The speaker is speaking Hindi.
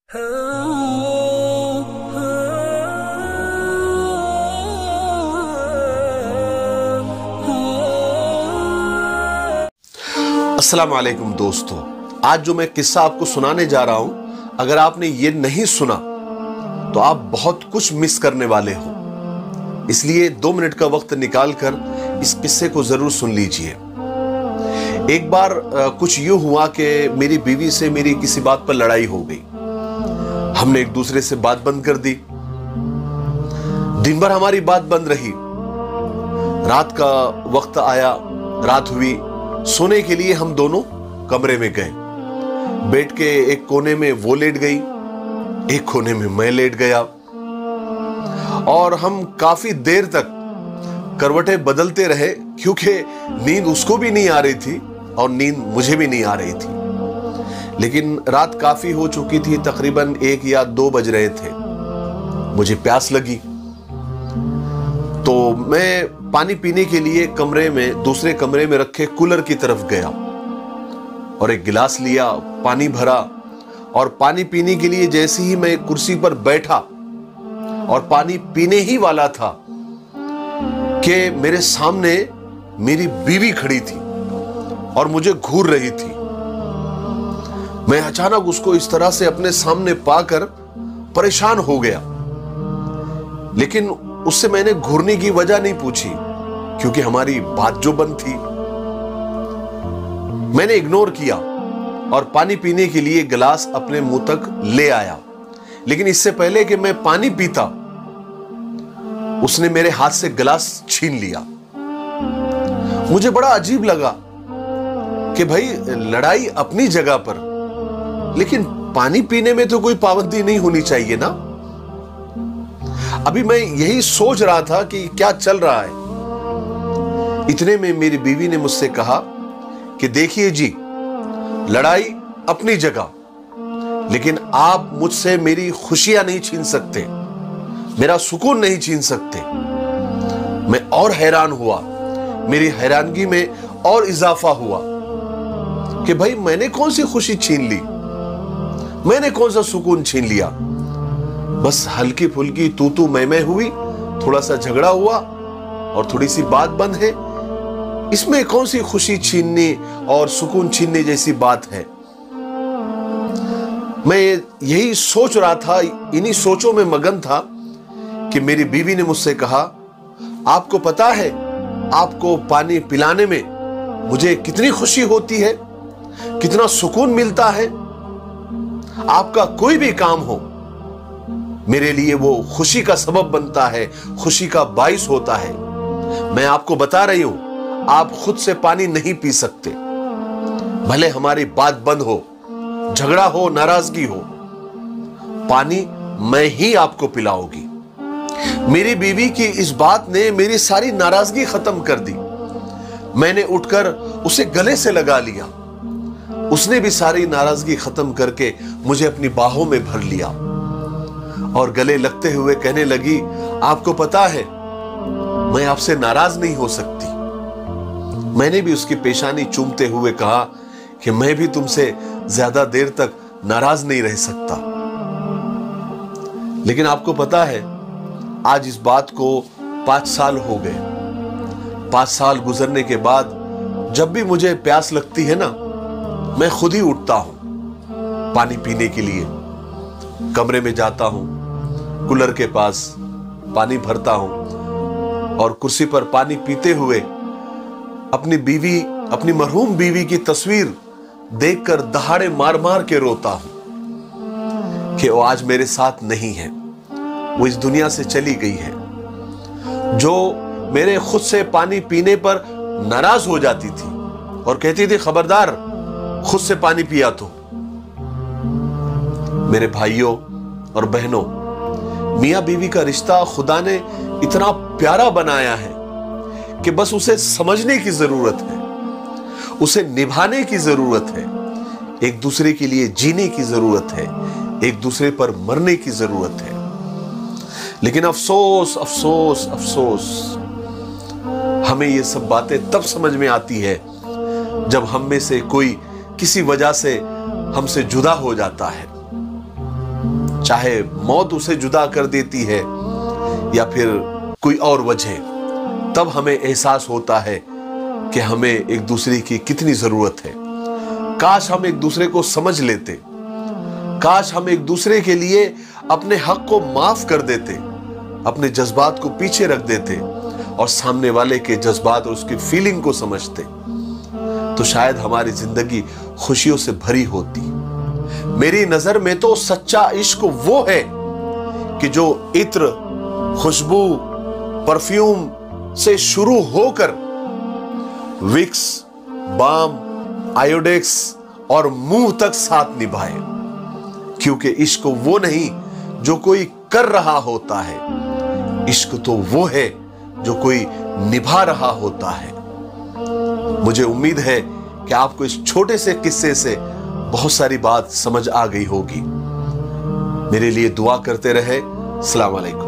अस्सलाम वालेकुम दोस्तों, आज जो मैं किस्सा आपको सुनाने जा रहा हूं, अगर आपने ये नहीं सुना तो आप बहुत कुछ मिस करने वाले हो। इसलिए 2 मिनट का वक्त निकालकर इस किस्से को जरूर सुन लीजिए। एक बार कुछ यूं हुआ कि मेरी बीवी से मेरी किसी बात पर लड़ाई हो गई। हमने एक दूसरे से बात बंद कर दी। दिन भर हमारी बात बंद रही। रात का वक्त आया, रात हुई, सोने के लिए हम दोनों कमरे में गए। बेड के एक कोने में वो लेट गई, एक कोने में मैं लेट गया और हम काफी देर तक करवटें बदलते रहे, क्योंकि नींद उसको भी नहीं आ रही थी और नींद मुझे भी नहीं आ रही थी। लेकिन रात काफी हो चुकी थी, तकरीबन 1 या 2 बज रहे थे। मुझे प्यास लगी तो मैं पानी पीने के लिए दूसरे कमरे में रखे कूलर की तरफ गया और एक गिलास लिया, पानी भरा और पानी पीने के लिए जैसे ही मैं कुर्सी पर बैठा और पानी पीने ही वाला था कि मेरे सामने मेरी बीवी खड़ी थी और मुझे घूर रही थी। मैं अचानक उसको इस तरह से अपने सामने पाकर परेशान हो गया, लेकिन उससे मैंने घूरने की वजह नहीं पूछी, क्योंकि हमारी बात जो बंद थी। मैंने इग्नोर किया और पानी पीने के लिए गिलास अपने मुंह तक ले आया। लेकिन इससे पहले कि मैं पानी पीता, उसने मेरे हाथ से गिलास छीन लिया। मुझे बड़ा अजीब लगा कि भाई, लड़ाई अपनी जगह पर, लेकिन पानी पीने में तो कोई पाबंदी नहीं होनी चाहिए ना। अभी मैं यही सोच रहा था कि क्या चल रहा है। इतने में मेरी बीवी ने मुझसे कहा कि देखिए जी, लड़ाई अपनी जगह, लेकिन आप मुझसे मेरी खुशियां नहीं छीन सकते, मेरा सुकून नहीं छीन सकते। मैं और हैरान हुआ। मेरी हैरानगी में और इजाफा हुआ कि भाई, मैंने कौन सी खुशी छीन ली, मैंने कौन सा सुकून छीन लिया। बस हल्की फुल्की तू मैं हुई, थोड़ा सा झगड़ा हुआ और थोड़ी सी बात बंद है। इसमें कौन सी खुशी छीनने और सुकून छीनने जैसी बात है। मैं यही सोच रहा था, इन्हीं सोचों में मगन था कि मेरी बीवी ने मुझसे कहा, आपको पता है आपको पानी पिलाने में मुझे कितनी खुशी होती है, कितना सुकून मिलता है। आपका कोई भी काम हो, मेरे लिए वो खुशी का सबब बनता है, खुशी का बाइस होता है। मैं आपको बता रही हूं, आप खुद से पानी नहीं पी सकते, भले हमारी बात बंद हो, झगड़ा हो, नाराजगी हो, पानी मैं ही आपको पिलाऊंगी। मेरी बीवी की इस बात ने मेरी सारी नाराजगी खत्म कर दी। मैंने उठकर उसे गले से लगा लिया। उसने भी सारी नाराजगी खत्म करके मुझे अपनी बाहों में भर लिया और गले लगते हुए कहने लगी, आपको पता है मैं आपसे नाराज नहीं हो सकती। मैंने भी उसकी पेशानी चूमते हुए कहा कि मैं भी तुमसे ज्यादा देर तक नाराज नहीं रह सकता। लेकिन आपको पता है, आज इस बात को 5 साल हो गए। 5 साल गुजरने के बाद जब भी मुझे प्यास लगती है ना, मैं खुद ही उठता हूं पानी पीने के लिए। कमरे में जाता हूं, कूलर के पास पानी भरता हूं और कुर्सी पर पानी पीते हुए अपनी मरहूम बीवी की तस्वीर देखकर दहाड़े मार मार के रोता हूं कि वो आज मेरे साथ नहीं है, वो इस दुनिया से चली गई है। जो मेरे खुद से पानी पीने पर नाराज हो जाती थी और कहती थी, खबरदार खुद से पानी पिया तो। मेरे भाइयों और बहनों, मियां बीवी का रिश्ता खुदा ने इतना प्यारा बनाया है कि बस उसे समझने की जरूरत है, उसे निभाने की जरूरत है, एक दूसरे के लिए जीने की जरूरत है, एक दूसरे पर मरने की जरूरत है। लेकिन अफसोस अफसोस अफसोस, हमें ये सब बातें तब समझ में आती है जब हम में से कोई किसी वजह से हमसे जुदा हो जाता है। चाहे मौत उसे जुदा कर देती है या फिर कोई और वजह, तब हमें एहसास होता है कि हमें एक दूसरे की कितनी जरूरत है। काश हम एक दूसरे को समझ लेते, काश हम एक दूसरे के लिए अपने हक को माफ कर देते, अपने जज्बात को पीछे रख देते और सामने वाले के जज्बात और उसकी फीलिंग को समझते, तो शायद हमारी जिंदगी खुशियों से भरी होती। मेरी नजर में तो सच्चा इश्क वो है कि जो इत्र, खुशबू, परफ्यूम से शुरू होकर विक्स, बाम, आयोडेक्स और मुंह तक साथ निभाए। क्योंकि इश्क वो नहीं जो कोई कर रहा होता है, इश्क तो वो है जो कोई निभा रहा होता है। मुझे उम्मीद है कि आपको इस छोटे से किस्से से बहुत सारी बात समझ आ गई होगी। मेरे लिए दुआ करते रहे। अस्सलाम वालेकुम।